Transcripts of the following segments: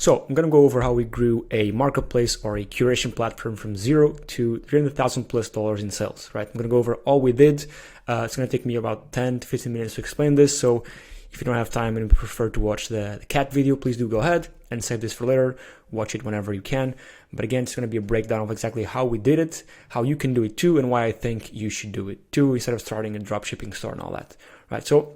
So I'm going to go over how we grew a marketplace or a curation platform from zero to $300,000+ in sales, right? I'm going to go over all we did. It's going to take me about 10 to 15 minutes to explain this. So if you don't have time and prefer to watch the cat video, please do go ahead and save this for later. Watch it whenever you can. But again, it's going to be a breakdown of exactly how we did it, how you can do it too, and why I think you should do it too, instead of starting a dropshipping store and all that, right? So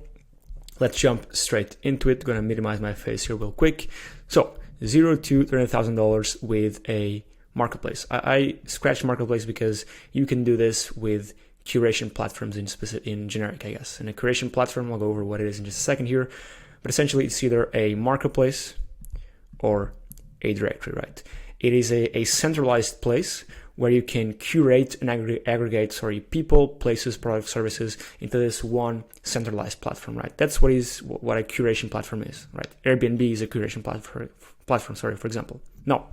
let's jump straight into it. Going to minimize my face here real quick. So $0 to $300,000 with a marketplace. I scratched marketplace because you can do this with curation platforms in generic, I guess. And a curation platform, I'll go over what it is in just a second here. But essentially, it's either a marketplace or a directory, right? It is a centralized place where you can curate and aggregate people, places, products, services into this one centralized platform, right? That's what a curation platform is, right? Airbnb is a curation platform, for example. Now,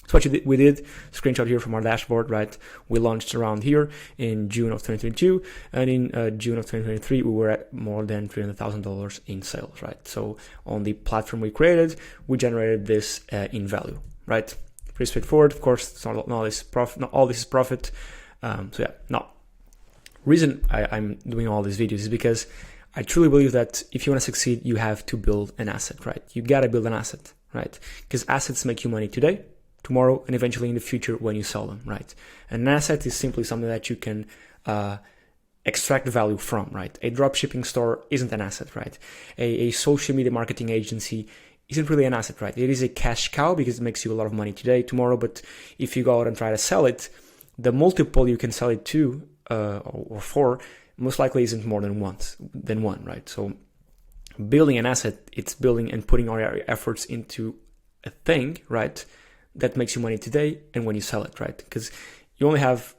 so what we did, screenshot here from our dashboard, right? We launched around here in June of 2022, and in June of 2023, we were at more than $300,000 in sales, right? So on the platform we created, we generated this in value, right? Pretty straightforward. Of course, it's not all this is profit. So yeah, now, reason I'm doing all these videos is because I truly believe that if you want to succeed, you have to build an asset, right? You got to build an asset, right? Because assets make you money today, tomorrow, and eventually in the future when you sell them, right? An asset is simply something that you can extract value from, right? A dropshipping store isn't an asset, right? A social media marketing agency isn't really an asset, right? It is a cash cow because it makes you a lot of money today, tomorrow, but if you go out and try to sell it, the multiple you can sell it to or for most likely isn't more than one, right? So building an asset, it's building and putting all your efforts into a thing, right, that makes you money today and when you sell it, right? Because you only have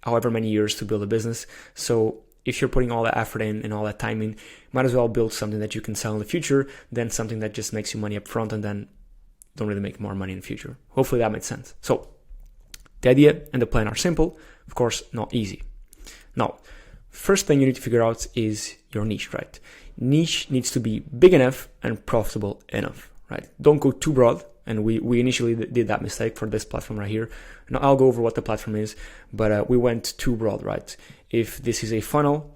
however many years to build a business. So if you're putting all that effort in and all that time in, might as well build something that you can sell in the future than something that just makes you money up front and then don't really make more money in the future. Hopefully that makes sense. So the idea and the plan are simple, of course, not easy. Now, first thing you need to figure out is your niche, right? Niche needs to be big enough and profitable enough, right? Don't go too broad. And we initially did that mistake for this platform right here. Now I'll go over what the platform is, but we went too broad, right? If this is a funnel,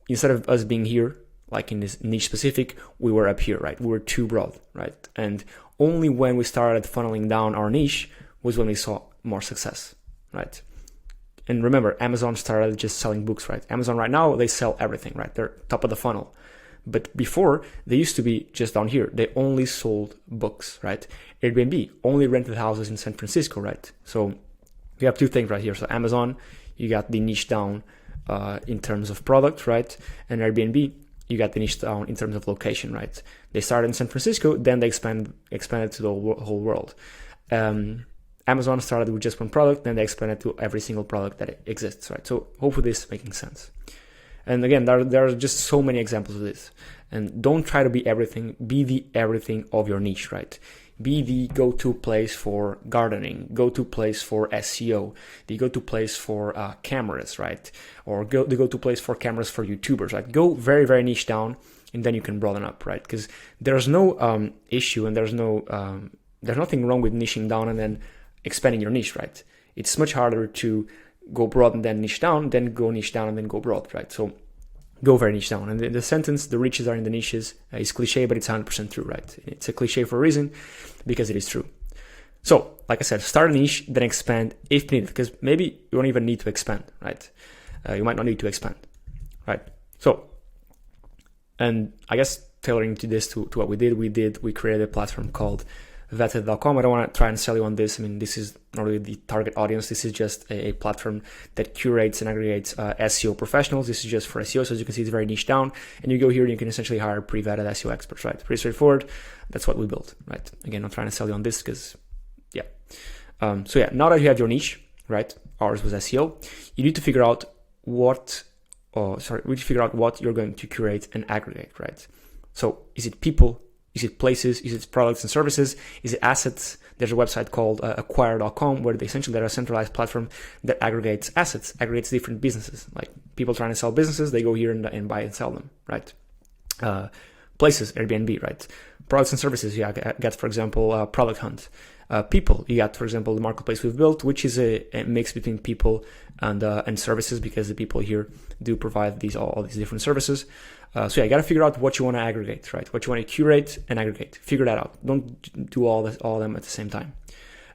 instead of us being here, like in this niche specific, we were up here, right? We were too broad, right? And only when we started funneling down our niche was when we saw more success, right? And remember, Amazon started just selling books, right? Amazon right now, they sell everything, right? They're top of the funnel. But before, they used to be just down here. They only sold books, right? Airbnb only rented houses in San Francisco, right? So we have two things right here. So Amazon, you got the niche down in terms of product, right? And Airbnb, you got the niche down in terms of location, right? They started in San Francisco, then they expanded to the whole world. Amazon started with just one product, then they expanded to every single product that exists, right? So hopefully this is making sense. And again, there are just so many examples of this. And don't try to be everything. Be the everything of your niche, right? Be the go-to place for gardening, go-to place for SEO, the go-to place for cameras, right? Or the go-to place for cameras for YouTubers, right? Go very, very niche down, and then you can broaden up, right? Because there's no issue and there's nothing wrong with niching down and then expanding your niche, right? It's much harder to go broad and then niche down, then go niche down and then go broad, right? So go very niche down. And the sentence, the riches are in the niches, is cliche, but it's 100% true, right? It's a cliche for a reason, because it is true. So, like I said, start a niche, then expand if needed, because maybe you don't even need to expand, right? You might not need to expand, right? So, and I guess tailoring to this, to what we created a platform called vetted.com. I don't want to try and sell you on this. I mean, this is not really the target audience. This is just a platform that curates and aggregates SEO professionals. This is just for SEO. So as you can see, it's very niche down. And you go here and you can essentially hire pre-vetted SEO experts, right? Pretty straightforward. That's what we built, right? Again, I'm trying to sell you on this because, yeah. So yeah, now that you have your niche, right? Ours was SEO. You need to figure out what you're going to curate and aggregate, right? So is it people? Is it places? Is it products and services? Is it assets? There's a website called acquire.com where they're a centralized platform that aggregates assets, aggregates different businesses. Like people trying to sell businesses, they go here and buy and sell them, right? Places, Airbnb, right? Products and services, you got, for example, Product Hunt. People, you got, for example, the marketplace we've built, which is a mix between people and services, because the people here do provide all these different services. So you got to figure out what you want to aggregate, right? What you want to curate and aggregate. Figure that out. Don't do all of them at the same time.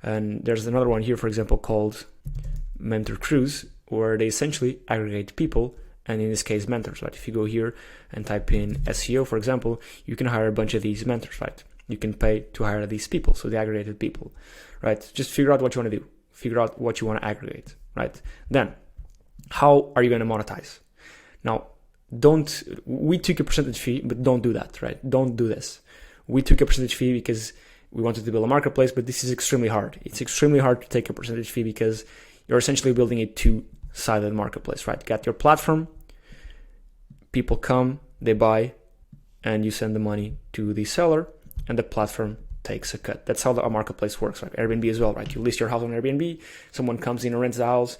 And there's another one here, for example, called Mentor Crews, where they essentially aggregate people, and in this case, mentors, right? If you go here and type in SEO, for example, you can hire a bunch of these mentors, right? You can pay to hire these people, so the aggregated people, right? Just figure out what you want to do. Figure out what you want to aggregate, right? Then, how are you going to monetize? Now, we took a percentage fee, but don't do that, right? Don't do this. We took a percentage fee because we wanted to build a marketplace, but this is extremely hard. It's extremely hard to take a percentage fee because you're essentially building a two-sided marketplace, right? You got your platform, people come, they buy, and you send the money to the seller, and the platform takes a cut. That's how the marketplace works, right? Airbnb as well, right? You list your house on Airbnb, someone comes in and rents the house,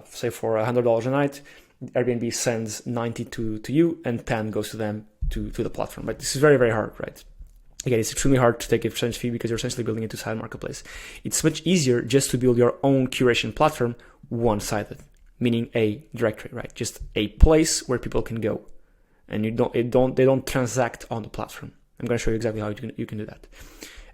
say for $100 a night, Airbnb sends 90 to you, and 10 goes to them, to the platform, right? This is very, very hard, right? Again, it's extremely hard to take a percentage fee because you're essentially building a two-sided marketplace. It's much easier just to build your own curation platform one-sided, meaning a directory, right? Just a place where people can go, and they don't transact on the platform. I'm going to show you exactly how you can do that.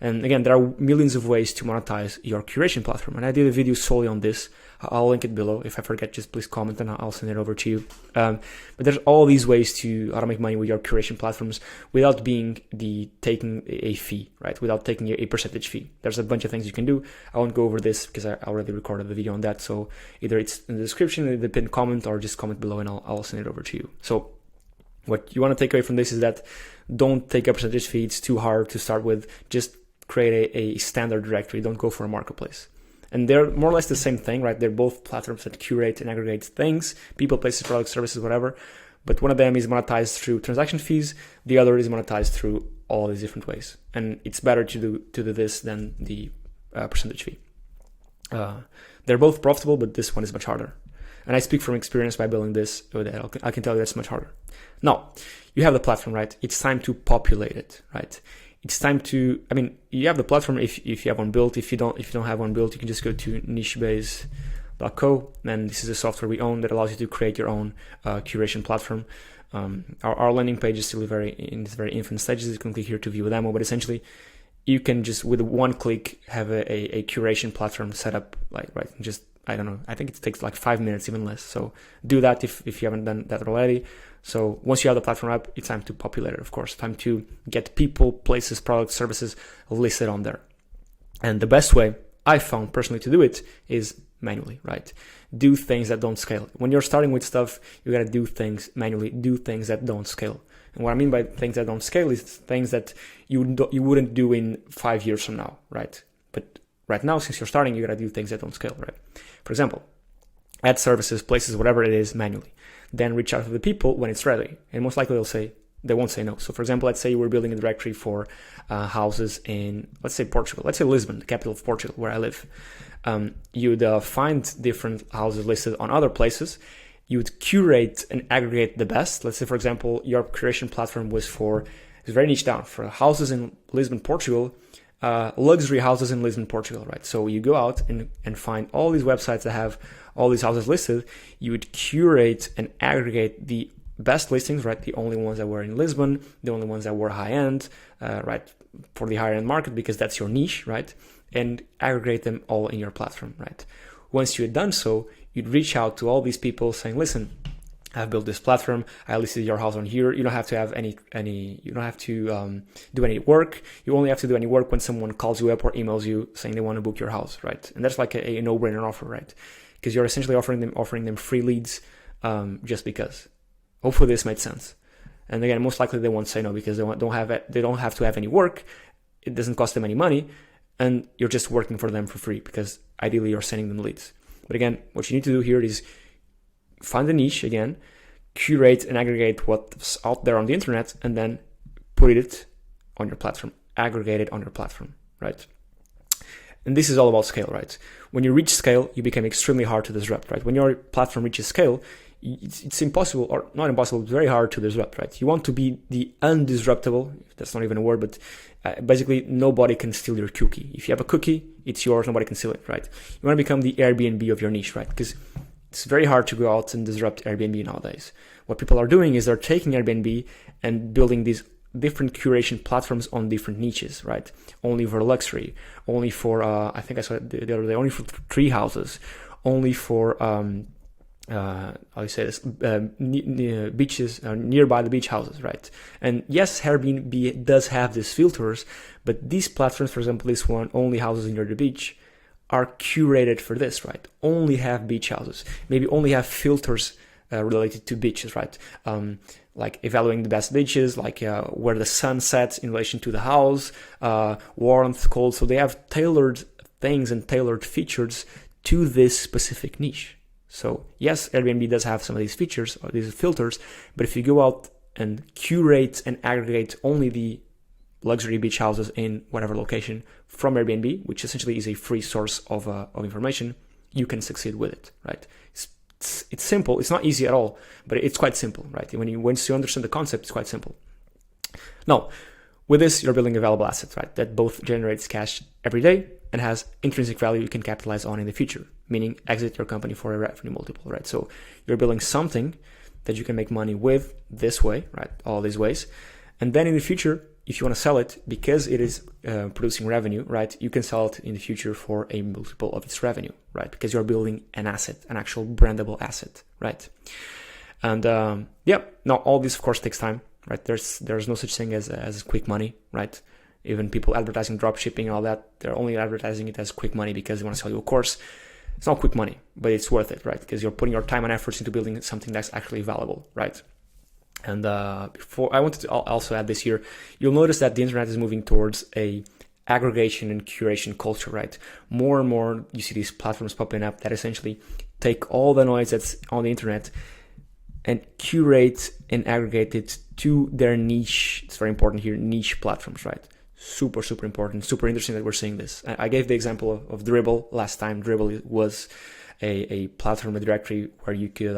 And again, there are millions of ways to monetize your curation platform. And I did a video solely on this. I'll link it below. If I forget, just please comment and I'll send it over to you. But there's all these ways to how to make money with your curation platforms without taking a fee, right? Without taking a percentage fee. There's a bunch of things you can do. I won't go over this because I already recorded the video on that. So either it's in the description, in the pinned comment, or just comment below and I'll send it over to you. So what you want to take away from this is that don't take a percentage fee. It's too hard to start with. Just create a standard directory. Don't go for a marketplace. And they're more or less the same thing, right? They're both platforms that curate and aggregate things, people, places, products, services, whatever. But one of them is monetized through transaction fees. The other is monetized through all these different ways. And it's better to do this than the percentage fee. They're both profitable, but this one is much harder. And I speak from experience by building this. I can tell you that's much harder. Now, you have the platform, right? It's time to populate it, right? It's time to, you have the platform if you have one built. If you don't have one built, you can just go to nichebase.co, and this is a software we own that allows you to create your own curation platform. Our landing page is still in its very infant stages. You can click here to view a demo, but essentially you can just with one click have a curation platform set up, right? Just, I don't know, I think it takes like 5 minutes, even less. So do that if you haven't done that already. So once you have the platform up, it's time to populate it, of course. Time to get people, places, products, services listed on there. And the best way I found personally to do it is manually, right? Do things that don't scale. When you're starting with stuff, you got to do things manually, do things that don't scale. And what I mean by things that don't scale is things that you wouldn't do in 5 years from now, right? But right now, since you're starting, you got to do things that don't scale, right? For example, add services, places, whatever it is manually. Then reach out to the people when it's ready. And most likely they won't say no. So for example, let's say you were building a directory for houses in, let's say Portugal, let's say Lisbon, the capital of Portugal, where I live. You'd find different houses listed on other places. You would curate and aggregate the best. Let's say, for example, your curation platform was very niche down for houses in Lisbon, Portugal, luxury houses in Lisbon, Portugal, right? So you go out and find all these websites that have all these houses listed. You would curate and aggregate the best listings, right? The only ones that were in Lisbon, the only ones that were high end, right? For the higher end market, because that's your niche, right? And aggregate them all in your platform, right? Once you had done so, you'd reach out to all these people saying, listen, I've built this platform. I listed your house on here. You don't have to have you don't have to do any work. You only have to do any work when someone calls you up or emails you saying they want to book your house, right? And that's like a no-brainer offer, right? Because you're essentially offering them free leads just because. Hopefully this made sense. And again, most likely they won't say no because they don't have to have any work. It doesn't cost them any money, and you're just working for them for free because ideally you're sending them leads. But again, what you need to do here is find a niche again, curate and aggregate what's out there on the internet, and then put it on your platform, aggregate it on your platform, right? And this is all about scale, right? When you reach scale, you become extremely hard to disrupt, right? When your platform reaches scale, it's impossible, or not impossible, it's very hard to disrupt, right? You want to be the undisruptible, that's not even a word, but basically nobody can steal your cookie. If you have a cookie, it's yours, nobody can steal it, right? You want to become the Airbnb of your niche, right? Because it's very hard to go out and disrupt Airbnb nowadays. What people are doing is they're taking Airbnb and building these different curation platforms on different niches, right? Only for luxury, only for, I think I saw it the other day, only for tree houses, only for, how do you say this, beaches, nearby the beach houses, right? And yes, Airbnb does have these filters, but these platforms, for example, this one, only houses near the beach, are curated for this, right? Only have beach houses, maybe only have filters related to beaches, right? Like evaluating the best beaches, like where the sun sets in relation to the house, warmth, cold. So they have tailored things and tailored features to this specific niche. So yes, Airbnb does have some of these features or these filters, but if you go out and curate and aggregate only the luxury beach houses in whatever location from Airbnb, which essentially is a free source of information, you can succeed with it, right? It's simple. It's not easy at all, but it's quite simple, right? Once you understand the concept, it's quite simple. Now, with this, you're building a valuable asset, right? That both generates cash every day and has intrinsic value you can capitalize on in the future, meaning exit your company for a revenue multiple, right? So you're building something that you can make money with this way, right? All these ways. And then in the future, if you want to sell it, because it is producing revenue, right, you can sell it in the future for a multiple of its revenue, right? Because you're building an asset, an actual brandable asset, right? And now all this, of course, takes time, right? There's no such thing as quick money, right? Even people advertising drop shipping and all that, they're only advertising it as quick money because they want to sell you a course. It's not quick money, but it's worth it, right? Because you're putting your time and efforts into building something that's actually valuable, right? And before I wanted to also add this here, you'll notice that the internet is moving towards a aggregation and curation culture, right? More and more you see these platforms popping up that essentially take all the noise that's on the internet and curate and aggregate it to their niche. It's very important here, niche platforms, right? Super, super important, super interesting that we're seeing this. I gave the example of Dribbble last time. Dribbble was a platform, a directory where you could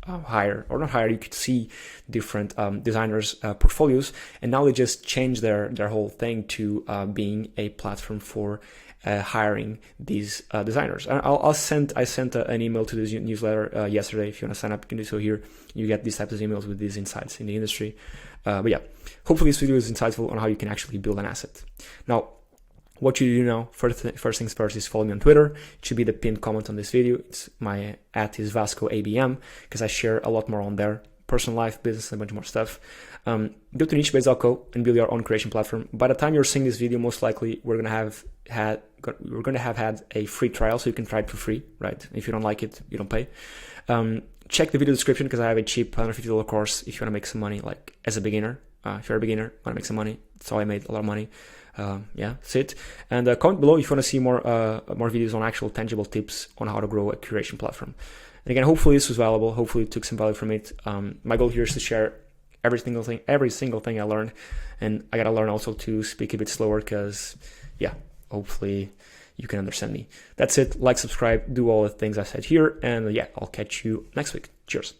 you could see different designers' portfolios, and now they just changed their whole thing to being a platform for hiring these designers. I sent an email to this newsletter yesterday. If you want to sign up, you can do so here. You get these types of emails with these insights in the industry. But yeah, hopefully this video is insightful on how you can actually build an asset. Now, what you do now, first things first, is follow me on Twitter. It should be the pinned comment on this video. It's my @Is Vasco ABM, because I share a lot more on there. Personal life, business, and a bunch more stuff. Go to nichebase.co and build your own creation platform. By the time you're seeing this video, most likely we're gonna have had a free trial, so you can try it for free, right? If you don't like it, you don't pay. Check the video description because I have a cheap $150 course if you want to make some money, like as a beginner. If you're a beginner, want to make some money. That's how I made a lot of money. That's it. And comment below if you want to see more videos on actual tangible tips on how to grow a curation platform. And again, hopefully this was valuable. Hopefully you took some value from it. My goal here is to share every single thing I learned, and I gotta learn also to speak a bit slower because, hopefully you can understand me. That's it. Like, subscribe, do all the things I said here, and I'll catch you next week. Cheers.